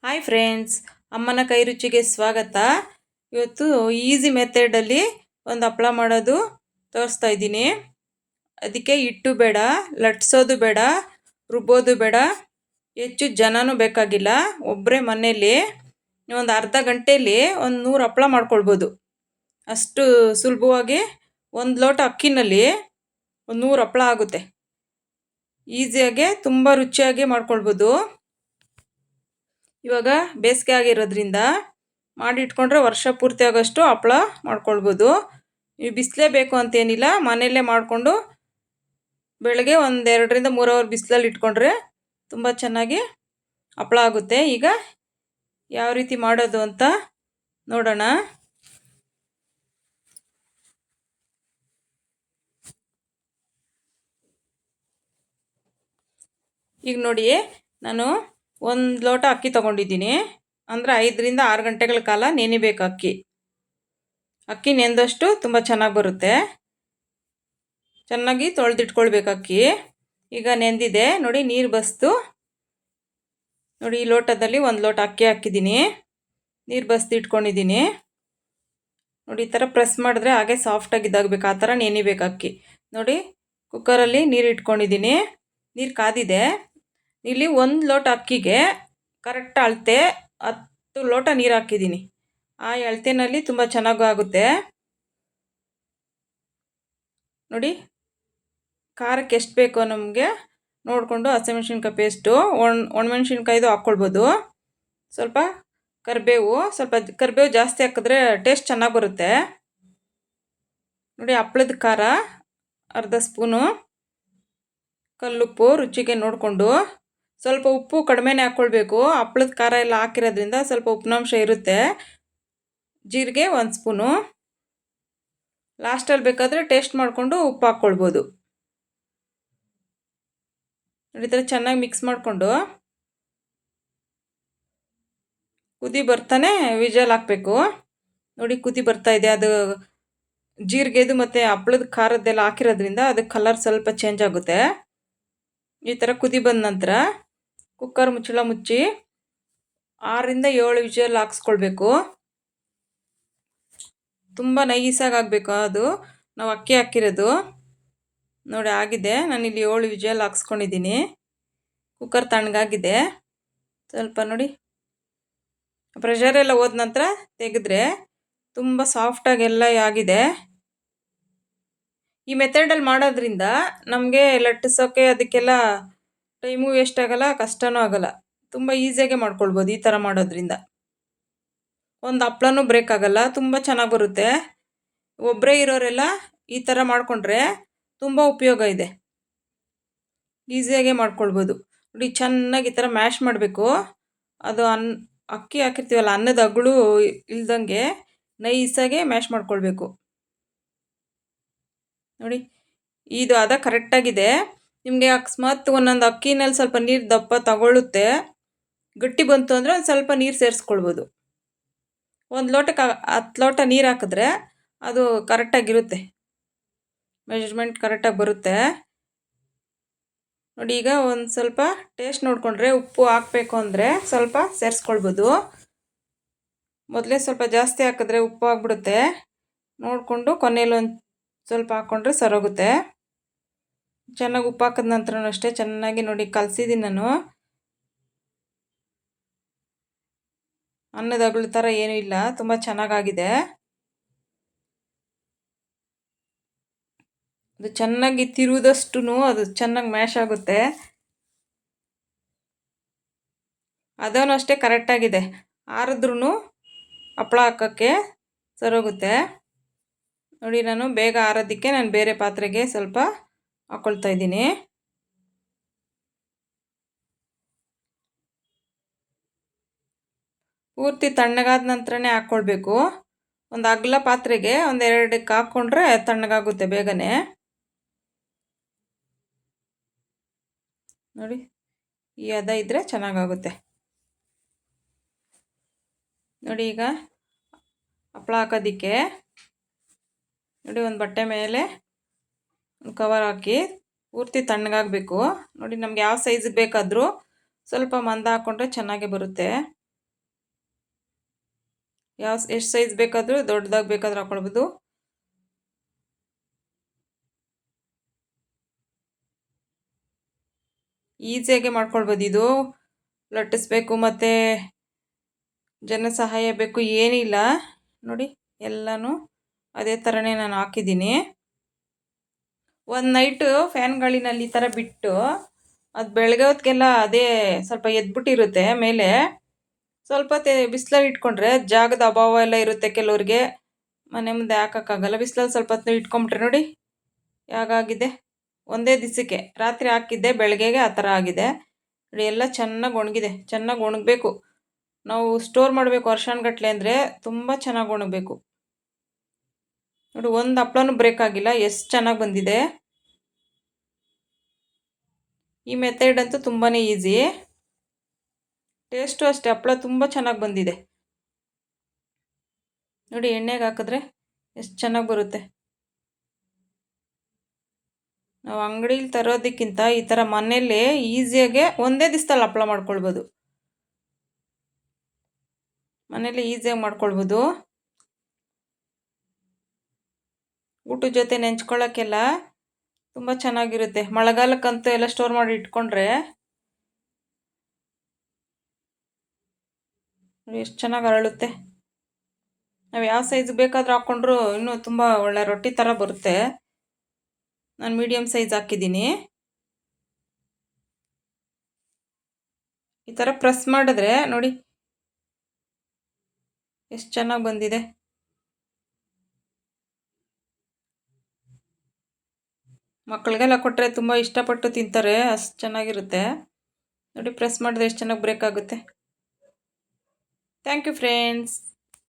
Hi friends, ಅಮ್ಮನ ಕೈ ರುಚಿಗೆ ಸ್ವಾಗತ. ಇವತ್ತು ಈಸಿ ಮೆಥಡಲ್ಲಿ ಒಂದು ಹಪ್ಪಳ ಮಾಡೋದು ತೋರಿಸ್ತಾ ಇದ್ದೀನಿ. ಅದಕ್ಕೆ ಹಿಟ್ಟು ಬೇಡ, ಲಟ್ಸೋದು ಬೇಡ, ರುಬ್ಬೋದು ಬೇಡ, ಹೆಚ್ಚು ಜನನೂ ಬೇಕಾಗಿಲ್ಲ. ಒಬ್ಬರೇ ಮನೆಯಲ್ಲಿ ಒಂದು ಅರ್ಧ ಗಂಟೆಯಲ್ಲಿ ಒಂದು 100 ಹಪ್ಪಳ ಮಾಡ್ಕೊಳ್ಬೋದು. ಅಷ್ಟು ಸುಲಭವಾಗಿ ಒಂದು ಲೋಟ ಅಕ್ಕಿನಲ್ಲಿ ಒಂದು 100 ಹಪ್ಪಳ ಆಗುತ್ತೆ. ಈಸಿಯಾಗೆ ತುಂಬ ರುಚಿಯಾಗಿ ಮಾಡ್ಕೊಳ್ಬೋದು. ಇವಾಗ ಬೇಸಿಗೆ ಆಗಿರೋದ್ರಿಂದ ಮಾಡಿ ಇಟ್ಕೊಂಡ್ರೆ ವರ್ಷ ಪೂರ್ತಿ ಆಗೋಷ್ಟು ಹಪ್ಪಳ ಮಾಡ್ಕೊಳ್ಬೋದು. ನೀವು ಬಿಸಿಲೇ ಬೇಕು ಅಂತೇನಿಲ್ಲ, ಮನೆಯಲ್ಲೇ ಮಾಡಿಕೊಂಡು ಬೆಳಗ್ಗೆ ಒಂದು 2ರಿಂದ 3 ಅವರ್ ಬಿಸಿಲಲ್ಲಿ ಇಟ್ಕೊಂಡ್ರೆ ತುಂಬ ಚೆನ್ನಾಗಿ ಹಪ್ಪಳ ಆಗುತ್ತೆ. ಈಗ ಯಾವ ರೀತಿ ಮಾಡೋದು ಅಂತ ನೋಡೋಣ. ಈಗ ನೋಡಿ, ನಾನು 1 ಲೋಟ ಅಕ್ಕಿ ತೊಗೊಂಡಿದ್ದೀನಿ. ಅಂದರೆ 5ರಿಂದ 6 ಗಂಟೆಗಳ ಕಾಲ ನೆನಿಬೇಕು ಅಕ್ಕಿ. ಅಕ್ಕಿ ನೆಂದಷ್ಟು ತುಂಬ ಚೆನ್ನಾಗಿ ಬರುತ್ತೆ. ಚೆನ್ನಾಗಿ ತೊಳೆದಿಟ್ಕೊಳ್ಬೇಕು ಅಕ್ಕಿ. ಈಗ ನೆಂದಿದೆ ನೋಡಿ, ನೀರು ಬಸ್ದು ನೋಡಿ, ಈ ಲೋಟದಲ್ಲಿ 1 ಲೋಟ ಅಕ್ಕಿ ಹಾಕಿದ್ದೀನಿ. ನೀರು ಬಸ್ದು ಇಟ್ಕೊಂಡಿದ್ದೀನಿ ನೋಡಿ. ಈ ಥರ ಪ್ರೆಸ್ ಮಾಡಿದ್ರೆ ಹಾಗೆ ಸಾಫ್ಟಾಗಿ ಇದಾಗಬೇಕು, ಆ ಥರ ನೆನಿಬೇಕು ಅಕ್ಕಿ. ನೋಡಿ, ಕುಕ್ಕರಲ್ಲಿ ನೀರು ಇಟ್ಕೊಂಡಿದ್ದೀನಿ. ನೀರು ಕಾದಿದೆ. ಇಲ್ಲಿ 1 ಲೋಟ ಅಕ್ಕಿಗೆ ಕರೆಕ್ಟ್ ಅಳತೆ 10 ಲೋಟ ನೀರು ಹಾಕಿದ್ದೀನಿ. ಆ ಅಳತೆನಲ್ಲಿ ತುಂಬ ಚೆನ್ನಾಗೂ ಆಗುತ್ತೆ ನೋಡಿ. ಖಾರಕ್ಕೆ ಎಷ್ಟು ಬೇಕೋ ನಮಗೆ ನೋಡಿಕೊಂಡು ಹಸಿಮೆಣ್ಸಿನ್ಕಾಯಿ ಪೇಸ್ಟು, ಒಣಮೆಣ್ಸಿನ್ಕಾಯ್ದು ಹಾಕ್ಕೊಳ್ಬೋದು. ಸ್ವಲ್ಪ ಕರಿಬೇವು ಜಾಸ್ತಿ ಹಾಕಿದ್ರೆ ಟೇಸ್ಟ್ ಚೆನ್ನಾಗಿ ಬರುತ್ತೆ ನೋಡಿ. ಹಪ್ಪಳದ ಖಾರ ಅರ್ಧ ಸ್ಪೂನು, ಕಲ್ಲುಪ್ಪು ರುಚಿಗೆ ನೋಡಿಕೊಂಡು, ಸ್ವಲ್ಪ ಉಪ್ಪು ಕಡಿಮೆನೇ ಹಾಕ್ಕೊಳ್ಬೇಕು. ಹಪ್ಪಳದ ಖಾರ ಎಲ್ಲ ಹಾಕಿರೋದ್ರಿಂದ ಸ್ವಲ್ಪ ಉಪ್ಪಿನಂಶ ಇರುತ್ತೆ. ಜೀರಿಗೆ 1 ಸ್ಪೂನು, ಲಾಸ್ಟಲ್ಲಿ ಬೇಕಾದರೆ ಟೇಸ್ಟ್ ಮಾಡಿಕೊಂಡು ಉಪ್ಪು ಹಾಕ್ಕೊಳ್ಬೋದು ನೋಡಿ. ಈ ಥರ ಚೆನ್ನಾಗಿ ಮಿಕ್ಸ್ ಮಾಡಿಕೊಂಡು ಕುದಿ ಬರ್ತಾನೆ ವಿಜಲ್ ಹಾಕಬೇಕು ನೋಡಿ. ಕುದಿ ಬರ್ತಾ ಇದೆ, ಅದು ಜೀರಿಗೆದು ಮತ್ತು ಹಪ್ಪಳದ ಖಾರದ್ದೆಲ್ಲ ಹಾಕಿರೋದ್ರಿಂದ ಅದಕ್ಕೆ ಕಲರ್ ಸ್ವಲ್ಪ ಚೇಂಜ್ ಆಗುತ್ತೆ. ಈ ಥರ ಕುದಿ ಬಂದ ನಂತರ ಕುಕ್ಕರ್ ಮುಚ್ಚಳ ಮುಚ್ಚಿ 6ರಿಂದ 7 ವಿಜಲ್ ಹಾಕ್ಸ್ಕೊಳ್ಬೇಕು. ತುಂಬ ನೈಸಾಗಿ ಆಗಬೇಕು, ಅದು ನಾವು ಅಕ್ಕಿ ಹಾಕಿರೋದು ನೋಡಿ. ಆಗಿದೆ, ನಾನಿಲ್ಲಿ 7 ವಿಜಲ್ ಹಾಕ್ಸ್ಕೊಂಡಿದ್ದೀನಿ. ಕುಕ್ಕರ್ ತಣ್ಣಗಾಗಿದೆ ಸ್ವಲ್ಪ ನೋಡಿ. ಪ್ರೆಷರೆಲ್ಲ ಹೋದ ನಂತರ ತೆಗೆದ್ರೆ ತುಂಬ ಸಾಫ್ಟಾಗಿ ಎಲ್ಲ ಆಗಿದೆ. ಈ ಮೆಥಡಲ್ಲಿ ಮಾಡೋದ್ರಿಂದ ನಮಗೆ ಲಟ್ಟಿಸೋಕ್ಕೆ ಅದಕ್ಕೆಲ್ಲ ಟೈಮು ವೇಸ್ಟ್ ಆಗೋಲ್ಲ, ಕಷ್ಟನೂ ಆಗೋಲ್ಲ. ತುಂಬ ಈಸಿಯಾಗೆ ಮಾಡ್ಕೊಳ್ಬೋದು ಈ ಥರ ಮಾಡೋದ್ರಿಂದ. ಒಂದು ಹಪ್ಳನೂ ಬ್ರೇಕ್ ಆಗೋಲ್ಲ, ತುಂಬ ಚೆನ್ನಾಗಿ ಬರುತ್ತೆ. ಒಬ್ಬರೇ ಇರೋರೆಲ್ಲ ಈ ಥರ ಮಾಡಿಕೊಂಡ್ರೆ ತುಂಬ ಉಪಯೋಗ ಇದೆ. ಈಸಿಯಾಗೆ ಮಾಡ್ಕೊಳ್ಬೋದು ನೋಡಿ. ಚೆನ್ನಾಗಿ ಈ ಥರ ಮ್ಯಾಶ್ ಮಾಡಬೇಕು. ಅದು ಅಕ್ಕಿ ಹಾಕಿರ್ತೀವಲ್ಲ, ಅನ್ನದ ಅಗಳು ಇಲ್ದಂಗೆ ನೈಸಾಗೆ ಮ್ಯಾಶ್ ಮಾಡ್ಕೊಳ್ಬೇಕು ನೋಡಿ. ಇದು ಅದ ಕರೆಕ್ಟಾಗಿದೆ. ನಿಮಗೆ ಅಕಸ್ಮಾತ್ ಒಂದೊಂದು ಅಕ್ಕಿನಲ್ಲಿ ಸ್ವಲ್ಪ ನೀರು ದಪ್ಪ ತಗೊಳ್ಳುತ್ತೆ, ಗಟ್ಟಿ ಬಂತು ಅಂದರೆ ಒಂದು ಸ್ವಲ್ಪ ನೀರು ಸೇರಿಸ್ಕೊಳ್ಬೋದು. 1 ಲೋಟಕ್ಕೆ 10 ಲೋಟ ನೀರು ಹಾಕಿದ್ರೆ ಅದು ಕರೆಕ್ಟಾಗಿರುತ್ತೆ, ಮೆಜರ್ಮೆಂಟ್ ಕರೆಕ್ಟಾಗಿ ಬರುತ್ತೆ ನೋಡಿ. ಈಗ ಒಂದು ಸ್ವಲ್ಪ ಟೇಸ್ಟ್ ನೋಡಿಕೊಂಡ್ರೆ ಉಪ್ಪು ಹಾಕಬೇಕು ಅಂದರೆ ಸ್ವಲ್ಪ ಸೇರಿಸ್ಕೊಳ್ಬೋದು. ಮೊದಲೇ ಸ್ವಲ್ಪ ಜಾಸ್ತಿ ಹಾಕಿದ್ರೆ ಉಪ್ಪು ಆಗಿಬಿಡುತ್ತೆ. ನೋಡಿಕೊಂಡು ಕೊನೆಯಲ್ಲಿ ಒಂದು ಸ್ವಲ್ಪ ಹಾಕ್ಕೊಂಡ್ರೆ ಸರೋಗುತ್ತೆ. ಚೆನ್ನಾಗಿ ಉಪ್ಪು ಹಾಕಿದ ನಂತರ ಅಷ್ಟೇ ಚೆನ್ನಾಗಿ ನೋಡಿ ಕಲಸಿದ್ದೀನಿ ನಾನು. ಅನ್ನದ ಅಗಳ ಥರ ಏನೂ ಇಲ್ಲ, ತುಂಬ ಚೆನ್ನಾಗಾಗಿದೆ. ಅದು ಚೆನ್ನಾಗಿ ತಿರುವುದಷ್ಟು ಅದು ಚೆನ್ನಾಗಿ ಮ್ಯಾಶ್ ಆಗುತ್ತೆ. ಅದೂ ಅಷ್ಟೇ ಕರೆಕ್ಟಾಗಿದೆ. ಆರಿದ್ರೂ ಹಪ್ಪಳ ಹಾಕೋಕ್ಕೆ ಸರೋಗುತ್ತೆ ನೋಡಿ. ನಾನು ಬೇಗ ಆರೋದಕ್ಕೆ ನಾನು ಬೇರೆ ಪಾತ್ರೆಗೆ ಸ್ವಲ್ಪ ಹಾಕ್ಕೊಳ್ತಾ ಇದ್ದೀನಿ. ಪೂರ್ತಿ ತಣ್ಣಗಾದ ನಂತರನೇ ಹಾಕ್ಕೊಳ್ಬೇಕು. ಒಂದು ಅಗಲ ಪಾತ್ರೆಗೆ 1-2ಕ್ಕೆ ಹಾಕ್ಕೊಂಡ್ರೆ ತಣ್ಣಗಾಗುತ್ತೆ ಬೇಗನೆ ನೋಡಿ. ಈ ಹದ ಇದ್ದರೆ ಚೆನ್ನಾಗಾಗುತ್ತೆ ನೋಡಿ. ಈಗ ಹಪ್ಪಳ ಹಾಕೋದಕ್ಕೆ ನೋಡಿ, ಒಂದು ಬಟ್ಟೆ ಮೇಲೆ ಕವರ್ ಹಾಕಿ ಪೂರ್ತಿ ತಣ್ಣಗಾಗಬೇಕು ನೋಡಿ. ನಮ್ಗೆ ಯಾವ ಸೈಜಿಗೆ ಬೇಕಾದರೂ ಸ್ವಲ್ಪ ಮಂದ ಹಾಕ್ಕೊಂಡ್ರೆ ಚೆನ್ನಾಗೇ ಬರುತ್ತೆ ಎಷ್ಟು ಸೈಜ್ ಬೇಕಾದರೂ ದೊಡ್ಡದಾಗಿ ಬೇಕಾದ್ರೂ ಹಾಕ್ಕೊಳ್ಬೋದು. ಈಸಿಯಾಗಿ ಮಾಡ್ಕೊಳ್ಬೋದು. ಇದು ಲಟ್ಟಿಸ್ಬೇಕು ಮತ್ತು ಜನ ಸಹಾಯ ಬೇಕು ಏನಿಲ್ಲ. ನೋಡಿ ಎಲ್ಲನೂ ಅದೇ ಥರನೇ ನಾನು ಹಾಕಿದ್ದೀನಿ. ಒಂದು ನೈಟು ಫ್ಯಾನ್ ಗಾಳಿನಲ್ಲಿ ಈ ಥರ ಬಿಟ್ಟು ಅದು ಬೆಳಗ್ಗೆ ಹೊತ್ತಿಗೆಲ್ಲ ಅದೇ ಸ್ವಲ್ಪ ಎದ್ಬಿಟ್ಟಿರುತ್ತೆ ಮೇಲೆ. ಸ್ವಲ್ಪ ಬಿಸಿಲಲ್ಲಿ ಇಟ್ಕೊಂಡ್ರೆ ಜಾಗದ ಅಭಾವ ಎಲ್ಲ ಇರುತ್ತೆ ಕೆಲವ್ರಿಗೆ, ಮನೆ ಮುಂದೆ ಹಾಕೋಕ್ಕಾಗಲ್ಲ. ಬಿಸಿಲಲ್ಲಿ ಸ್ವಲ್ಪ ಹೊತ್ತು ಇಟ್ಕೊಂಬಿಟ್ರೆ ನೋಡಿ ಹೇಗಾಗಿದೆ. ಒಂದೇ ದಿವಸಕ್ಕೆ ರಾತ್ರಿ ಹಾಕಿದ್ದೆ, ಬೆಳಗ್ಗೆಗೆ ಆ ಥರ ಆಗಿದೆ ನೋಡಿ. ಎಲ್ಲ ಚೆನ್ನಾಗಿ ಒಣಗಿದೆ. ಚೆನ್ನಾಗಿ ಒಣಗಬೇಕು. ನಾವು ಸ್ಟೋರ್ ಮಾಡಬೇಕು ವರ್ಷಾನುಗಟ್ಲೆ ಅಂದರೆ ತುಂಬ ಚೆನ್ನಾಗಿ ಒಣಗಬೇಕು ನೋಡಿ. ಒಂದು ಹಪ್ಳನೂ ಬ್ರೇಕ್ ಆಗಿಲ್ಲ. ಎಷ್ಟು ಚೆನ್ನಾಗಿ ಬಂದಿದೆ. ಈ ಮೆಥಡ್ ಅಂತೂ ತುಂಬಾ ಈಸಿ. ಟೇಸ್ಟು ಅಷ್ಟೇ, ಹಪ್ಪಳ ತುಂಬ ಚೆನ್ನಾಗಿ ಬಂದಿದೆ ನೋಡಿ. ಎಣ್ಣೆಗೆ ಹಾಕಿದ್ರೆ ಎಷ್ಟು ಚೆನ್ನಾಗಿ ಬರುತ್ತೆ. ನಾವು ಅಂಗಡೀಲಿ ತರೋದಕ್ಕಿಂತ ಈ ಥರ ಮನೆಯಲ್ಲೇ ಈಸಿಯಾಗೆ ಒಂದೇ ದಿವಸದಲ್ಲಿ ಹಪ್ಪಳ ಮಾಡ್ಕೊಳ್ಬೋದು. ಮನೇಲಿ ಈಸಿಯಾಗಿ ಮಾಡ್ಕೊಳ್ಬೋದು. ಊಟದ ಜೊತೆ ನೆಂಚ್ಕೊಳ್ಳೋಕ್ಕೆಲ್ಲ ತುಂಬ ಚೆನ್ನಾಗಿರುತ್ತೆ. ಮಳೆಗಾಲಕ್ಕಂತೂ ಎಲ್ಲ ಸ್ಟೋರ್ ಮಾಡಿ ಇಟ್ಕೊಂಡ್ರೆ ಎಷ್ಟು ಚೆನ್ನಾಗಿ ಅರಳುತ್ತೆ. ನಾವು ಯಾವ ಸೈಜ್ ಬೇಕಾದರೂ ಹಾಕ್ಕೊಂಡ್ರೂ ಇನ್ನೂ ತುಂಬ ಒಳ್ಳೆ ರೊಟ್ಟಿ ಥರ ಬರುತ್ತೆ. ನಾನು ಮೀಡಿಯಮ್ ಸೈಜ್ ಹಾಕಿದ್ದೀನಿ. ಈ ಥರ ಪ್ರೆಸ್ ಮಾಡಿದ್ರೆ ನೋಡಿ ಎಷ್ಟು ಚೆನ್ನಾಗಿ ಬಂದಿದೆ. ಮಕ್ಕಳಿಗೆಲ್ಲ ಕೊಟ್ಟರೆ ತುಂಬ ಇಷ್ಟಪಟ್ಟು ತಿಂತಾರೆ, ಅಷ್ಟು ಚೆನ್ನಾಗಿರುತ್ತೆ ನೋಡಿ. ಪ್ರೆಸ್ ಮಾಡಿದ್ರೆ ಎಷ್ಟು ಚೆನ್ನಾಗಿ ಬ್ರೇಕ್ ಆಗುತ್ತೆ. Thank you friends.